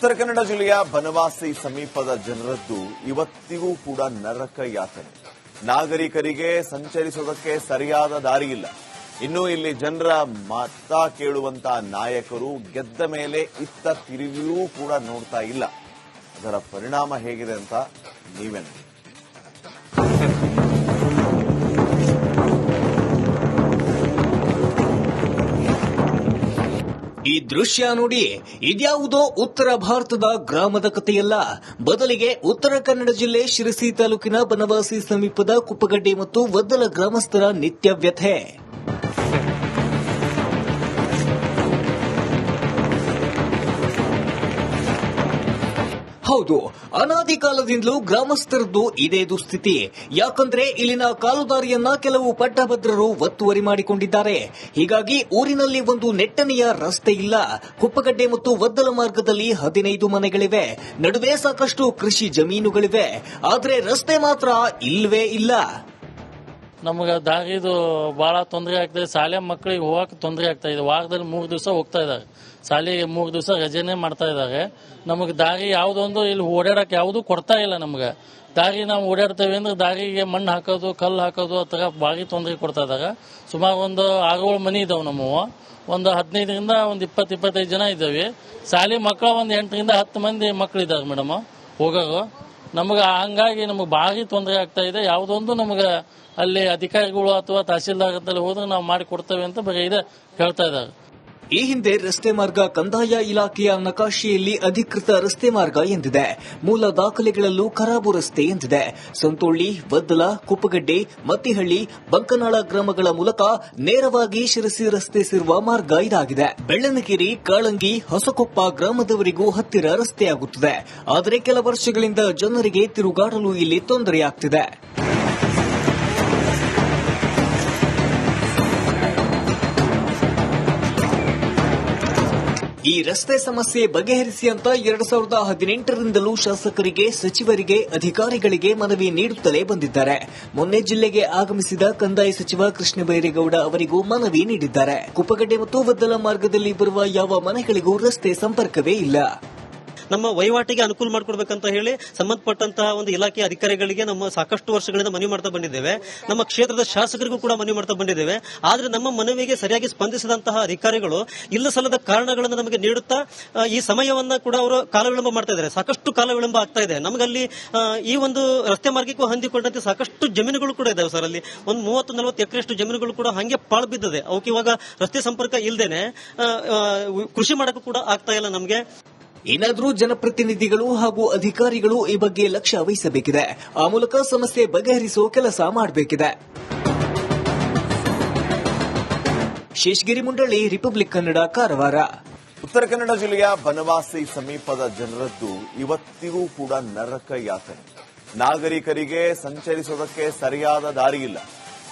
ಉತ್ತರ ಕನ್ನಡ ಜಿಲ್ಲೆಯ ಬನವಾಸಿ ಸಮೀಪದ ಜನರದ್ದು ಇವತ್ತಿಗೂ ಕೂಡ ನರಕ ಯಾತನೆ. ನಾಗರಿಕರಿಗೆ ಸಂಚರಿಸೋದಕ್ಕೆ ಸರಿಯಾದ ದಾರಿ ಇಲ್ಲ. ಇನ್ನು ಇಲ್ಲಿ ಜನರ ಮತ ಕೇಳುವಂತ ನಾಯಕರು ಗೆದ್ದ ಮೇಲೆ ಇತ್ತ ತಿರುಗಿಯೂ ಕೂಡ ನೋಡ್ತಾ ಇಲ್ಲ. ಅದರ ಪರಿಣಾಮ ಹೇಗಿದೆ ಅಂತ ನೀವೇ ನೋಡಿ. ಈ ದೃಶ್ಯ ನೋಡಿ, ಇದ್ಯಾವುದೋ ಉತ್ತರ ಭಾರತದ ಗ್ರಾಮದ ಕಥೆಯಲ್ಲ. ಬದಲಿಗೆ ಉತ್ತರ ಕನ್ನಡ ಜಿಲ್ಲೆ ಶಿರಸಿ ತಾಲೂಕಿನ ಬನವಾಸಿ ಸಮೀಪದ ಕುಪ್ಪಗಡ್ಡೆ ಮತ್ತು ವದ್ದಲ ಗ್ರಾಮಸ್ಥರ ನಿತ್ಯ ವ್ಯಥೆ. ಹೌದು, ಅನಾದಿ ಕಾಲದಿಂದಲೂ ಗ್ರಾಮಸ್ಥರದ್ದು ಇದೇ ದುಸ್ಥಿತಿ. ಯಾಕಂದ್ರೆ ಇಲ್ಲಿನ ಕಾಲುದಾರಿಯನ್ನ ಕೆಲವು ಪಟ್ಟಭದ್ರರು ಒತ್ತುವರಿ ಮಾಡಿಕೊಂಡಿದ್ದಾರೆ. ಹೀಗಾಗಿ ಊರಿನಲ್ಲಿ ಒಂದು ನೆಟ್ಟನೆಯ ರಸ್ತೆ ಇಲ್ಲ. ಕುಪ್ಪಗಡ್ಡೆ ಮತ್ತು ವದ್ದಲ ಮಾರ್ಗದಲ್ಲಿ 15 ಮನೆಗಳಿವೆ. ನಡುವೆ ಸಾಕಷ್ಟು ಕೃಷಿ ಜಮೀನುಗಳಿವೆ. ಆದರೆ ರಸ್ತೆ ಮಾತ್ರ ಇಲ್ವೇ ಇಲ್ಲ. ನಮಗೆ ದಾರಿದು ಬಹಳ ತೊಂದರೆ ಆಗ್ತದೆ. ಶಾಲೆ ಮಕ್ಕಳಿಗೆ ಹೋಗಕ್ಕೆ ತೊಂದರೆ ಆಗ್ತಾ ಇದೆ. ವಾರದಲ್ಲಿ 3 ದಿವಸ ಹೋಗ್ತಾ ಇದ್ದಾರೆ. ಶಾಲೆಗೆ 3 ದಿವಸ ರಜೆನೆ ಮಾಡ್ತಾ ಇದ್ದಾರೆ. ನಮಗೆ ದಾರಿ ಯಾವುದೊಂದು ಇಲ್ಲಿ ಓಡಾಡಕ್ಕೆ ಯಾವುದು ಕೊಡ್ತಾ ಇಲ್ಲ. ನಮಗೆ ದಾರಿ ನಾವು ಓಡಾಡ್ತೇವೆ ಅಂದ್ರೆ ದಾರಿಗೆ ಮಣ್ಣು ಹಾಕೋದು, ಕಲ್ಲು ಹಾಕೋದು ಆ ಥರ ಭಾರಿ ತೊಂದರೆ ಕೊಡ್ತಾ ಇದ್ದಾರೆ. ಸುಮಾರು ಒಂದು 6-7 ಮನೆ ಇದಾವೆ. ನಮ್ಮವು ಒಂದು 15ರಿಂದ ಒಂದು 20-25 ಜನ ಇದ್ದಾವೆ. ಶಾಲೆ ಮಕ್ಕಳ ಒಂದು 8ರಿಂದ 10 ಮಂದಿ ಮಕ್ಕಳಿದ್ದಾರೆ ಮೇಡಮ್ ಹೋಗೋರು. ನಮಗೆ ಹಂಗಾಗಿ ನಮಗೆ ಭಾರಿ ತೊಂದರೆ ಆಗ್ತಾ ಇದೆ. ಯಾವುದೊಂದು ನಮಗೆ ಅಲ್ಲಿ ಅಧಿಕಾರಿಗಳು ಅಥವಾ ತಹಸೀಲ್ದಾರ್ ಅಂತಲ್ಲಿ ಹೋದ್ರೆ ನಾವು ಮಾಡಿ ಕೊಡ್ತೇವೆ ಅಂತ ಬರೀ ಇದೆ ಹೇಳ್ತಾ ಇದ್ದಾರೆ. ಈ ಹಿಂದೆ ರಸ್ತೆ ಮಾರ್ಗ ಕಂದಾಯ ಇಲಾಖೆಯ ನಕಾಶೆಯಲ್ಲಿ ಅಧಿಕೃತ ರಸ್ತೆ ಮಾರ್ಗ ಎಂದಿದೆ. ಮೂಲ ದಾಖಲೆಗಳಲ್ಲೂ ಖರಾಬು ರಸ್ತೆ ಎಂದಿದೆ. ಸಂತೋಳ್ಳಿ, ವದ್ದಲ, ಕುಪ್ಪಗಡ್ಡೆ, ಮತ್ತಿಹಳ್ಳಿ, ಬಂಕನಾಳ ಗ್ರಾಮಗಳ ಮೂಲಕ ನೇರವಾಗಿ ಶಿರಸಿ ರಸ್ತೆ ಸೇರುವ ಮಾರ್ಗ ಇದಾಗಿದೆ. ಬೆಳ್ಳನಗಿರಿ, ಕಾಳಂಗಿ, ಹೊಸಕೊಪ್ಪ ಗ್ರಾಮದವರಿಗೂ ಹತ್ತಿರ ರಸ್ತೆಯಾಗುತ್ತದೆ. ಆದರೆ ಕೆಲ ವರ್ಷಗಳಿಂದ ಜನರಿಗೆ ತಿರುಗಾಡಲು ಇಲ್ಲಿ ತೊಂದರೆಯಾಗ್ತಿದೆ. ಈ ರಸ್ತೆ ಸಮಸ್ಯೆ ಬಗೆಹರಿಸಿ ಅಂತ 2018ರಿಂದಲೂ ಶಾಸಕರಿಗೆ, ಸಚಿವರಿಗೆ, ಅಧಿಕಾರಿಗಳಿಗೆ ಮನವಿ ನೀಡುತ್ತಲೇ ಬಂದಿದ್ದಾರೆ. ಮೊನ್ನೆ ಜಿಲ್ಲೆಗೆ ಆಗಮಿಸಿದ ಕಂದಾಯ ಸಚಿವ ಕೃಷ್ಣ ಬೈರೇಗೌಡ ಅವರಿಗೂ ಮನವಿ ನೀಡಿದ್ದಾರೆ. ಕುಪ್ಪಗಡ್ಡೆ ಮತ್ತು ವದ್ದಲ ಮಾರ್ಗದಲ್ಲಿ ಬರುವ ಯಾವ ಮನೆಗಳಿಗೂ ರಸ್ತೆ ಸಂಪರ್ಕವೇ ಇಲ್ಲ. ನಮ್ಮ ವಹಿವಾಟಿಗೆ ಅನುಕೂಲ ಮಾಡಿಕೊಡ್ಬೇಕಂತ ಹೇಳಿ ಸಂಬಂಧಪಟ್ಟಂತಹ ಒಂದು ಇಲಾಖೆ ಅಧಿಕಾರಿಗಳಿಗೆ ನಮ್ಮ ಸಾಕಷ್ಟು ವರ್ಷಗಳಿಂದ ಮನವಿ ಮಾಡ್ತಾ ಬಂದಿದ್ದೇವೆ. ನಮ್ಮ ಕ್ಷೇತ್ರದ ಶಾಸಕರಿಗೂ ಕೂಡ ಮನವಿ ಮಾಡ್ತಾ ಬಂದಿದ್ದೇವೆ. ಆದರೆ ನಮ್ಮ ಮನವಿಗೆ ಸರಿಯಾಗಿ ಸ್ಪಂದಿಸಿದಂತಹ ಅಧಿಕಾರಿಗಳು ಇಲ್ಲ ಸಲ್ಲದ ಕಾರಣಗಳನ್ನು ನಮಗೆ ನೀಡುತ್ತಾ ಈ ಸಮಯವನ್ನ ಕೂಡ ಅವರು ಕಾಲವಿಳಂಬ ಮಾಡ್ತಾ ಇದ್ದಾರೆ. ಸಾಕಷ್ಟು ಕಾಲವಿಳಂಬ ಆಗ್ತಾ ಇದೆ. ನಮಗಲ್ಲಿ ಈ ಒಂದು ರಸ್ತೆ ಮಾರ್ಗಕ್ಕೂ ಹೊಂದಿಕೊಂಡಂತೆ ಸಾಕಷ್ಟು ಜಮೀನುಗಳು ಕೂಡ ಇದಾವೆ ಸರ್. ಅಲ್ಲಿ ಒಂದು 30-40 ಎಕರೆಷ್ಟು ಜಮೀನುಗಳು ಕೂಡ ಹಂಗೆ ಪಾಳು ಬಿದ್ದಿದೆ. ಅವಕ್ಕೆ ಇವಾಗ ರಸ್ತೆ ಸಂಪರ್ಕ ಇಲ್ಲದೇನೆ ಕೃಷಿ ಮಾಡಕ್ಕೂ ಕೂಡ ಆಗ್ತಾ ಇಲ್ಲ ನಮಗೆ. ಏನಾದರೂ ಜನಪ್ರತಿನಿಧಿಗಳು ಹಾಗೂ ಅಧಿಕಾರಿಗಳು ಈ ಬಗ್ಗೆ ಲಕ್ಷ್ಯ ವಹಿಸಬೇಕಿದೆ. ಆ ಮೂಲಕ ಸಮಸ್ಯೆ ಬಗೆಹರಿಸುವ ಕೆಲಸ ಮಾಡಬೇಕಿದೆ. ಶೇಷಗಿರಿ ಮುಂಡಳ್ಳಿ, ರಿಪಬ್ಲಿಕ್ ಕನ್ನಡ, ಕಾರವಾರ. ಉತ್ತರ ಕನ್ನಡ ಜಿಲ್ಲೆಯ ಬನವಾಸಿ ಸಮೀಪದ ಜನರದ್ದು ಇವತ್ತಿಗೂ ಕೂಡ ನರಕ ಯಾತನೆ. ನಾಗರಿಕರಿಗೆ ಸಂಚರಿಸೋದಕ್ಕೆ ಸರಿಯಾದ ದಾರಿ ಇಲ್ಲ.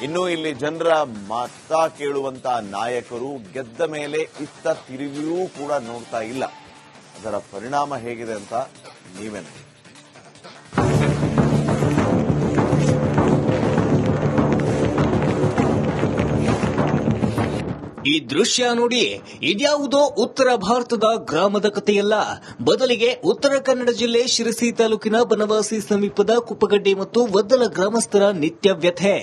ಇನ್ನು ಇಲ್ಲಿ ಜನರ ಮತ ಕೇಳುವಂತ ನಾಯಕರು ಗೆದ್ದ ಮೇಲೆ ಇತ್ತ ತಿರುಗಿಯೂ ಕೂಡ ನೋಡ್ತಾ ಇಲ್ಲ. ಅದರ ಪರಿಣಾಮ ಹೇಗಿದೆ ಅಂತ ನೀವೇ ನೋಡಿ. ಈ ದೃಶ್ಯ ನೋಡಿ, ಇದ್ಯಾವುದೋ ಉತ್ತರ ಭಾರತದ ಗ್ರಾಮದ ಕಥೆಯಲ್ಲ. ಬದಲಿಗೆ ಉತ್ತರ ಕನ್ನಡ ಜಿಲ್ಲೆ ಶಿರಸಿ ತಾಲೂಕಿನ ಬನವಾಸಿ ಸಮೀಪದ ಕುಪ್ಪಗಡ್ಡೆ ಮತ್ತು ವದ್ದಲ ಗ್ರಾಮಸ್ಥರ ನಿತ್ಯ ವ್ಯಥೆ.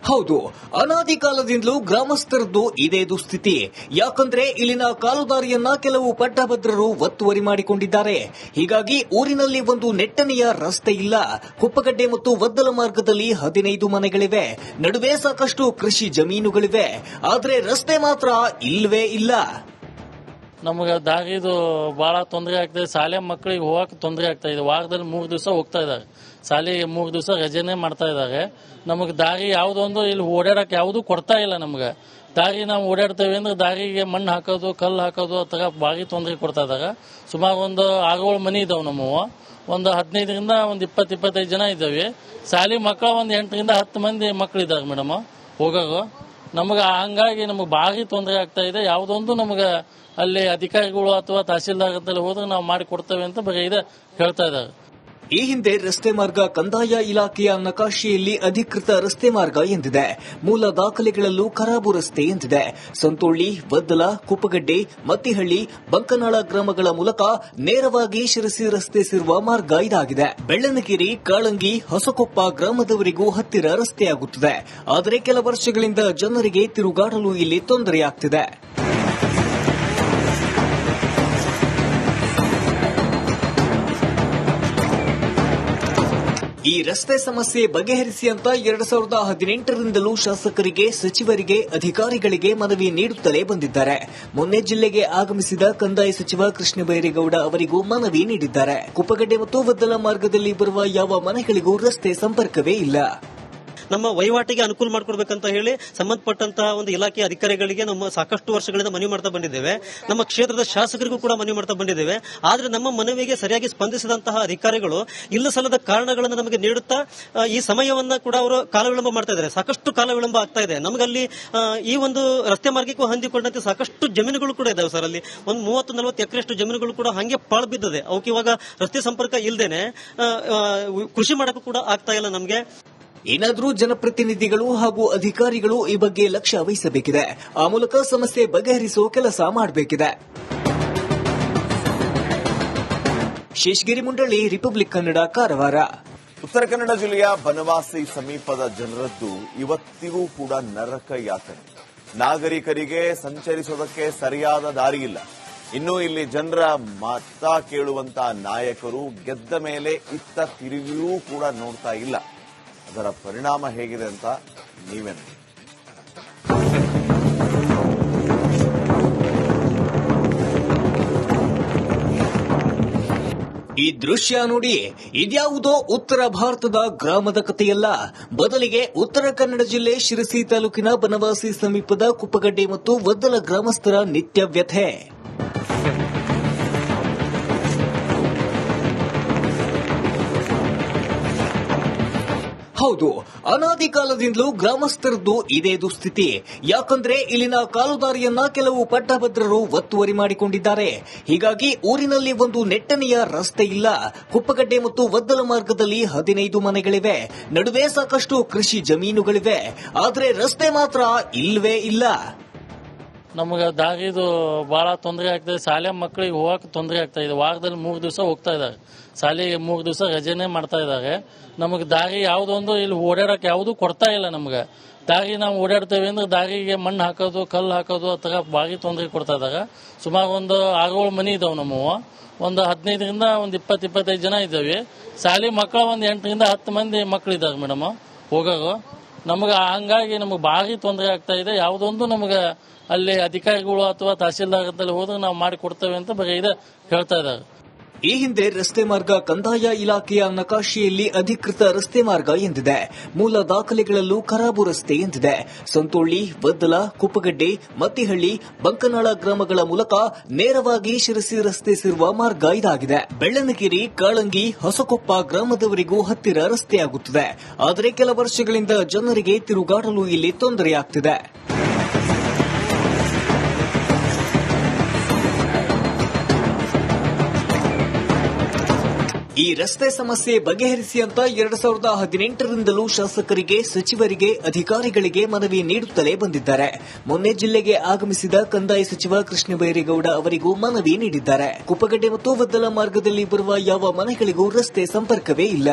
ಹೌದು, ಅನಾದಿ ಕಾಲದಿಂದಲೂ ಗ್ರಾಮಸ್ಥರದ್ದು ಇದೇ ದುಸ್ಥಿತಿ. ಯಾಕಂದ್ರೆ ಇಲ್ಲಿನ ಕಾಲುದಾರಿಯನ್ನ ಕೆಲವು ಪಟ್ಟಭದ್ರರು ಒತ್ತುವರಿ ಮಾಡಿಕೊಂಡಿದ್ದಾರೆ. ಹೀಗಾಗಿ ಊರಿನಲ್ಲಿ ಒಂದು ನೆಟ್ಟನೆಯ ರಸ್ತೆ ಇಲ್ಲ. ಕುಪ್ಪಗಡ್ಡೆ ಮತ್ತು ವದ್ದಲ ಮಾರ್ಗದಲ್ಲಿ 15 ಮನೆಗಳಿವೆ. ನಡುವೆ ಸಾಕಷ್ಟು ಕೃಷಿ ಜಮೀನುಗಳಿವೆ. ಆದರೆ ರಸ್ತೆ ಮಾತ್ರ ಇಲ್ವೇ ಇಲ್ಲ. ನಮಗೆ ದಾರಿದು ಬಹಳ ತೊಂದರೆ ಆಗ್ತದೆ. ಶಾಲೆ ಮಕ್ಕಳಿಗೆ ಹೋಗಕ್ಕೆ ತೊಂದರೆ ಆಗ್ತಾ ಇದೆ. ವಾರದಲ್ಲಿ 3 ದಿವಸ ಹೋಗ್ತಾ ಇದ್ದಾರೆ. ಶಾಲೆಗೆ 3 ದಿವಸ ರಜೆನೆ ಮಾಡ್ತಾ ಇದ್ದಾರೆ. ನಮಗೆ ದಾರಿ ಯಾವುದೊಂದು ಇಲ್ಲಿ ಓಡಾಡಕ್ಕೆ ಯಾವುದು ಕೊಡ್ತಾ ಇಲ್ಲ. ನಮಗೆ ದಾರಿ ನಾವು ಓಡಾಡ್ತೇವೆ ಅಂದ್ರೆ ದಾರಿಗೆ ಮಣ್ಣು ಹಾಕೋದು, ಕಲ್ಲು ಹಾಕೋದು ಆ ಥರ ಭಾರಿ ತೊಂದರೆ ಕೊಡ್ತಾ ಇದ್ದಾರೆ. ಸುಮಾರು ಒಂದು 6-7 ಮನೆ ಇದಾವೆ. ನಮ್ಮವು ಒಂದು 15ರಿಂದ ಒಂದು 20-25 ಜನ ಇದ್ದಾವೆ. ಶಾಲೆ ಮಕ್ಕಳ ಒಂದು 8ರಿಂದ 10 ಮಂದಿ ಮಕ್ಕಳಿದ್ದಾರೆ ಮೇಡಮ್ ಹೋಗೋರು. ನಮಗೆ ಹಂಗಾಗಿ ನಮಗೆ ಭಾರಿ ತೊಂದರೆ ಆಗ್ತಾ ಇದೆ. ಯಾವುದೊಂದು ನಮಗೆ ಅಲ್ಲಿ ಅಧಿಕಾರಿಗಳು ಅಥವಾ ತಹಸೀಲ್ದಾರ್ ಅಂತಲ್ಲಿ ಹೋದ್ರೆ ನಾವು ಮಾಡಿ ಕೊಡ್ತೇವೆ ಅಂತ ಬರೀ ಇದೆ ಹೇಳ್ತಾ ಇದ್ದಾರೆ. ಈ ಹಿಂದೆ ರಸ್ತೆ ಮಾರ್ಗ ಕಂದಾಯ ಇಲಾಖೆಯ ನಕಾಶೆಯಲ್ಲಿ ಅಧಿಕೃತ ರಸ್ತೆ ಮಾರ್ಗ ಎಂದಿದೆ. ಮೂಲ ದಾಖಲೆಗಳಲ್ಲೂ ಖರಾಬು ರಸ್ತೆ ಎಂದಿದೆ. ಸಂತೋಳ್ಳಿ, ವದ್ದಲ, ಕುಪ್ಪಗಡ್ಡೆ, ಮತ್ತಿಹಳ್ಳಿ, ಬಂಕನಾಳ ಗ್ರಾಮಗಳ ಮೂಲಕ ನೇರವಾಗಿ ಶಿರಸಿ ರಸ್ತೆ ಸೇರುವ ಮಾರ್ಗ ಇದಾಗಿದೆ. ಬೆಳ್ಳನಗಿರಿ, ಕಾಳಂಗಿ, ಹೊಸಕೊಪ್ಪ ಗ್ರಾಮದವರಿಗೂ ಹತ್ತಿರ ರಸ್ತೆಯಾಗುತ್ತದೆ. ಆದರೆ ಕೆಲ ವರ್ಷಗಳಿಂದ ಜನರಿಗೆ ತಿರುಗಾಡಲು ಇಲ್ಲಿ ತೊಂದರೆಯಾಗ್ತಿದೆ. ಈ ರಸ್ತೆ ಸಮಸ್ಯೆ ಬಗೆಹರಿಸಿ ಅಂತ 2018ರಿಂದಲೂ ಶಾಸಕರಿಗೆ, ಸಚಿವರಿಗೆ, ಅಧಿಕಾರಿಗಳಿಗೆ ಮನವಿ ನೀಡುತ್ತಲೇ ಬಂದಿದ್ದಾರೆ. ಮೊನ್ನೆ ಜಿಲ್ಲೆಗೆ ಆಗಮಿಸಿದ ಕಂದಾಯ ಸಚಿವ ಕೃಷ್ಣ ಬೈರೇಗೌಡ ಅವರಿಗೂ ಮನವಿ ನೀಡಿದ್ದಾರೆ. ಕುಪ್ಪಗಡ್ಡೆ ಮತ್ತು ವದ್ದಲ ಮಾರ್ಗದಲ್ಲಿ ಬರುವ ಯಾವ ಮನೆಗಳಿಗೂ ರಸ್ತೆ ಸಂಪರ್ಕವೇ ಇಲ್ಲ. ನಮ್ಮ ವಹಿವಾಟಿಗೆ ಅನುಕೂಲ ಮಾಡಿಕೊಡ್ಬೇಕಂತ ಹೇಳಿ ಸಂಬಂಧಪಟ್ಟಂತಹ ಒಂದು ಇಲಾಖೆ ಅಧಿಕಾರಿಗಳಿಗೆ ನಮ್ಮ ಸಾಕಷ್ಟು ವರ್ಷಗಳಿಂದ ಮನವಿ ಮಾಡ್ತಾ ಬಂದಿದ್ದೇವೆ. ನಮ್ಮ ಕ್ಷೇತ್ರದ ಶಾಸಕರಿಗೂ ಕೂಡ ಮನವಿ ಮಾಡ್ತಾ ಬಂದಿದ್ದೇವೆ. ಆದ್ರೆ ನಮ್ಮ ಮನವಿಗೆ ಸರಿಯಾಗಿ ಸ್ಪಂದಿಸಿದಂತಹ ಅಧಿಕಾರಿಗಳು ಇಲ್ಲ ಸಲ್ಲದ ಕಾರಣಗಳನ್ನು ನಮಗೆ ನೀಡುತ್ತಾ ಈ ಸಮಯವನ್ನ ಕೂಡ ಅವರು ಕಾಲವಿಳಂಬ ಮಾಡ್ತಾ ಇದ್ದಾರೆ. ಸಾಕಷ್ಟು ಕಾಲವಿಳಂಬ ಆಗ್ತಾ ಇದೆ. ನಮಗಲ್ಲಿ ಈ ಒಂದು ರಸ್ತೆ ಮಾರ್ಗಕ್ಕೂ ಹೊಂದಿಕೊಂಡಂತೆ ಸಾಕಷ್ಟು ಜಮೀನುಗಳು ಕೂಡ ಇದಾವೆ ಸರ್. ಅಲ್ಲಿ ಒಂದು 30-40 ಎಕರೆಷ್ಟು ಜಮೀನುಗಳು ಕೂಡ ಹಂಗೆ ಪಾಳು ಬಿದ್ದಿದೆ. ಅವಕ್ಕೆ ಇವಾಗ ರಸ್ತೆ ಸಂಪರ್ಕ ಇಲ್ಲದೇನೆ ಕೃಷಿ ಮಾಡಕ್ಕೂ ಕೂಡ ಆಗ್ತಾ ಇಲ್ಲ ನಮಗೆ. ಏನಾದರೂ ಜನಪ್ರತಿನಿಧಿಗಳು ಹಾಗೂ ಅಧಿಕಾರಿಗಳು ಈ ಬಗ್ಗೆ ಲಕ್ಷ್ಯ ವಹಿಸಬೇಕಿದೆ. ಆ ಮೂಲಕ ಸಮಸ್ಯೆ ಬಗೆಹರಿಸುವ ಕೆಲಸ ಮಾಡಬೇಕಿದೆ. ಶೇಷಗಿರಿ ಮುಂಡಳ್ಳಿ, ರಿಪಬ್ಲಿಕ್ ಕನ್ನಡ, ಕಾರವಾರ. ಉತ್ತರ ಕನ್ನಡ ಜಿಲ್ಲೆಯ ಬನವಾಸಿ ಸಮೀಪದ ಜನರದ್ದು ಇವತ್ತಿಗೂ ಕೂಡ ನರಕ ಯಾತನೆ. ನಾಗರಿಕರಿಗೆ ಸಂಚರಿಸೋದಕ್ಕೆ ಸರಿಯಾದ ದಾರಿಯಿಲ್ಲ. ಇನ್ನು ಇಲ್ಲಿ ಜನರ ಮತ ಕೇಳುವಂತ ನಾಯಕರು ಗೆದ್ದ ಮೇಲೆ ಇತ್ತ ತಿರುಗಿಯೂ ಕೂಡ ನೋಡ್ತಾ ಇಲ್ಲ. ಅದರ ಪರಿಣಾಮ ಹೇಗಿದೆ ಅಂತ ನೀವೇ ನೋಡಿ. ಈ ದೃಶ್ಯ ನೋಡಿ, ಇದ್ಯಾವುದೋ ಉತ್ತರ ಭಾರತದ ಗ್ರಾಮದ ಕಥೆಯಲ್ಲ. ಬದಲಿಗೆ ಉತ್ತರ ಕನ್ನಡ ಜಿಲ್ಲೆ ಶಿರಸಿ ತಾಲೂಕಿನ ಬನವಾಸಿ ಸಮೀಪದ ಕುಪ್ಪಗಡ್ಡೆ ಮತ್ತು ವದ್ದಲ ಗ್ರಾಮಸ್ಥರ ನಿತ್ಯ ವ್ಯಥೆ. ಹೌದು, ಅನಾದಿ ಕಾಲದಿಂದಲೂ ಗ್ರಾಮಸ್ಥರದ್ದು ಇದೇ ದುಸ್ಥಿತಿ. ಯಾಕಂದ್ರೆ ಇಲ್ಲಿನ ಕಾಲುದಾರಿಯನ್ನ ಕೆಲವು ಪಟ್ಟಭದ್ರರು ಒತ್ತುವರಿ ಮಾಡಿಕೊಂಡಿದ್ದಾರೆ. ಹೀಗಾಗಿ ಊರಿನಲ್ಲಿ ಒಂದು ನೆಟ್ಟನೆಯ ರಸ್ತೆ ಇಲ್ಲ. ಕುಪ್ಪಗಡ್ಡೆ ಮತ್ತು ವದ್ದಲ ಮಾರ್ಗದಲ್ಲಿ 15 ಮನೆಗಳಿವೆ. ನಡುವೆ ಸಾಕಷ್ಟು ಕೃಷಿ ಜಮೀನುಗಳಿವೆ. ಆದರೆ ರಸ್ತೆ ಮಾತ್ರ ಇಲ್ವೇ ಇಲ್ಲ. ನಮಗೆ ದಾರಿದು ಬಹಳ ತೊಂದರೆ ಆಗ್ತದೆ. ಶಾಲೆ ಮಕ್ಕಳಿಗೆ ಹೋಗಕ್ಕೆ ತೊಂದರೆ ಆಗ್ತಾ ಇದೆ. ವಾರದಲ್ಲಿ 3 ದಿವಸ ಹೋಗ್ತಾ ಇದ್ದಾರೆ. ಶಾಲೆಗೆ 3 ದಿವಸ ರಜೆನೆ ಮಾಡ್ತಾ ಇದ್ದಾರೆ. ನಮಗೆ ದಾರಿ ಯಾವುದೊಂದು ಇಲ್ಲಿ ಓಡಾಡಕ್ಕೆ ಯಾವುದು ಕೊಡ್ತಾ ಇಲ್ಲ. ನಮ್ಗೆ ದಾರಿ ನಾವು ಓಡಾಡ್ತೇವೆ ಅಂದ್ರೆ ದಾರಿಗೆ ಮಣ್ಣು ಹಾಕೋದು, ಕಲ್ಲು ಹಾಕೋದು, ಆ ಥರ ಭಾರಿ ತೊಂದರೆ ಕೊಡ್ತಾ ಇದ್ದಾರೆ. ಸುಮಾರು ಒಂದು 6-7 ಮನೆ ಇದಾವೆ. ನಮ್ಮವು ಒಂದು 15ರಿಂದ ಒಂದು 20-25 ಜನ ಇದ್ದಾವೆ. ಶಾಲೆ ಮಕ್ಕಳ ಒಂದು 8ರಿಂದ 10 ಮಂದಿ ಮಕ್ಕಳಿದ್ದಾರೆ ಮೇಡಮ್ ಹೋಗೋರು. ನಮಗೆ ಹಂಗಾಗಿ ನಮಗೆ ಭಾರಿ ತೊಂದರೆ ಆಗ್ತಾ ಇದೆ. ಯಾವುದೊಂದು ನಮಗೆ ಅಲ್ಲಿ ಅಧಿಕಾರಿಗಳು ಅಥವಾ ತಹಸೀಲ್ದಾರ್ ಅಂತಲ್ಲಿ ಹೋದ್ರೆ ನಾವು ಮಾಡಿ ಕೊಡ್ತೇವೆ ಅಂತ ಬರೀ ಇದೆ ಹೇಳ್ತಾ ಇದ್ದಾರೆ. ಈ ಹಿಂದೆ ರಸ್ತೆ ಮಾರ್ಗ ಕಂದಾಯ ಇಲಾಖೆಯ ನಕಾಶೆಯಲ್ಲಿ ಅಧಿಕೃತ ರಸ್ತೆ ಮಾರ್ಗ ಎಂದಿದೆ. ಮೂಲ ದಾಖಲೆಗಳಲ್ಲೂ ಖರಾಬು ರಸ್ತೆ ಎಂದಿದೆ. ಸಂತೋಳ್ಳಿ, ವದ್ದಲ, ಕುಪ್ಪಗಡ್ಡೆ, ಮತ್ತಿಹಳ್ಳಿ, ಬಂಕನಾಳ ಗ್ರಾಮಗಳ ಮೂಲಕ ನೇರವಾಗಿ ಶಿರಸಿ ರಸ್ತೆ ಸೇರುವ ಮಾರ್ಗ ಇದಾಗಿದೆ. ಬೆಳ್ಳನಗಿರಿ, ಕಾಳಂಗಿ, ಹೊಸಕೊಪ್ಪ ಗ್ರಾಮದವರಿಗೂ ಹತ್ತಿರ ರಸ್ತೆಯಾಗುತ್ತದೆ. ಆದರೆ ಕೆಲ ವರ್ಷಗಳಿಂದ ಜನರಿಗೆ ತಿರುಗಾಡಲು ಇಲ್ಲಿ ತೊಂದರೆಯಾಗ್ತಿದೆ. ಈ ರಸ್ತೆ ಸಮಸ್ಯೆ ಬಗೆಹರಿಸಿ ಅಂತ 2018ರಿಂದಲೂ ಶಾಸಕರಿಗೆ, ಸಚಿವರಿಗೆ, ಅಧಿಕಾರಿಗಳಿಗೆ ಮನವಿ ನೀಡುತ್ತಲೇ ಬಂದಿದ್ದಾರೆ. ಮೊನ್ನೆ ಜಿಲ್ಲೆಗೆ ಆಗಮಿಸಿದ ಕಂದಾಯ ಸಚಿವ ಕೃಷ್ಣ ಬೈರೇಗೌಡ ಅವರಿಗೂ ಮನವಿ ನೀಡಿದ್ದಾರೆ. ಕುಪ್ಪಗಡ್ಡೆ ಮತ್ತು ವದ್ದಲ ಮಾರ್ಗದಲ್ಲಿ ಬರುವ ಯಾವ ಮನೆಗಳಿಗೂ ರಸ್ತೆ ಸಂಪರ್ಕವೇ ಇಲ್ಲ.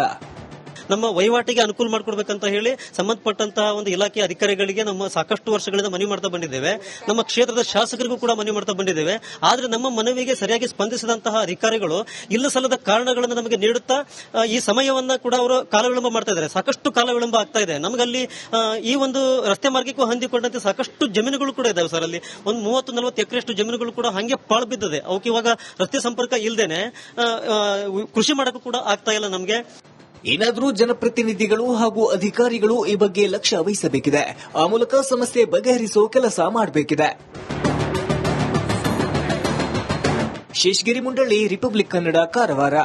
ನಮ್ಮ ವಹಿವಾಟಿಗೆ ಅನುಕೂಲ ಮಾಡಿಕೊಡ್ಬೇಕಂತ ಹೇಳಿ ಸಂಬಂಧಪಟ್ಟಂತಹ ಒಂದು ಇಲಾಖೆ ಅಧಿಕಾರಿಗಳಿಗೆ ನಮ್ಮ ಸಾಕಷ್ಟು ವರ್ಷಗಳಿಂದ ಮನವಿ ಮಾಡ್ತಾ ಬಂದಿದ್ದೇವೆ. ನಮ್ಮ ಕ್ಷೇತ್ರದ ಶಾಸಕರಿಗೂ ಕೂಡ ಮನವಿ ಮಾಡ್ತಾ ಬಂದಿದ್ದೇವೆ. ಆದ್ರೆ ನಮ್ಮ ಮನವಿಗೆ ಸರಿಯಾಗಿ ಸ್ಪಂದಿಸಿದಂತಹ ಅಧಿಕಾರಿಗಳು ಇಲ್ಲ ಸಲ್ಲದ ಕಾರಣಗಳನ್ನು ನಮಗೆ ನೀಡುತ್ತಾ ಈ ಸಮಯವನ್ನ ಕೂಡ ಅವರು ಕಾಲವಿಳಂಬ ಮಾಡ್ತಾ ಇದ್ದಾರೆ. ಸಾಕಷ್ಟು ಕಾಲವಿಳಂಬ ಆಗ್ತಾ ಇದೆ. ನಮಗಲ್ಲಿ ಈ ಒಂದು ರಸ್ತೆ ಮಾರ್ಗಕ್ಕೂ ಹೊಂದಿಕೊಂಡಂತೆ ಸಾಕಷ್ಟು ಜಮೀನುಗಳು ಕೂಡ ಇದಾವೆ ಸರ್. ಅಲ್ಲಿ ಒಂದು 30-40 ಎಕರೆಷ್ಟು ಜಮೀನುಗಳು ಕೂಡ ಹಂಗೆ ಪಾಳು ಬಿದ್ದಿದೆ. ಅವಕ್ಕೆ ಇವಾಗ ರಸ್ತೆ ಸಂಪರ್ಕ ಇಲ್ಲದೇನೆ ಕೃಷಿ ಮಾಡಕ್ಕೂ ಕೂಡ ಆಗ್ತಾ ಇಲ್ಲ ನಮಗೆ. ಏನಾದರೂ ಜನಪ್ರತಿನಿಧಿಗಳು ಹಾಗೂ ಅಧಿಕಾರಿಗಳು ಈ ಬಗ್ಗೆ ಲಕ್ಷ್ಯ ವಹಿಸಬೇಕಿದೆ. ಆ ಮೂಲಕ ಸಮಸ್ಯೆ ಬಗೆಹರಿಸುವ ಕೆಲಸ ಮಾಡಬೇಕಿದೆ. ಶೇಷಗಿರಿ ಮುಂಡಳ್ಳಿ, ರಿಪಬ್ಲಿಕ್ ಕನ್ನಡ, ಕಾರವಾರ.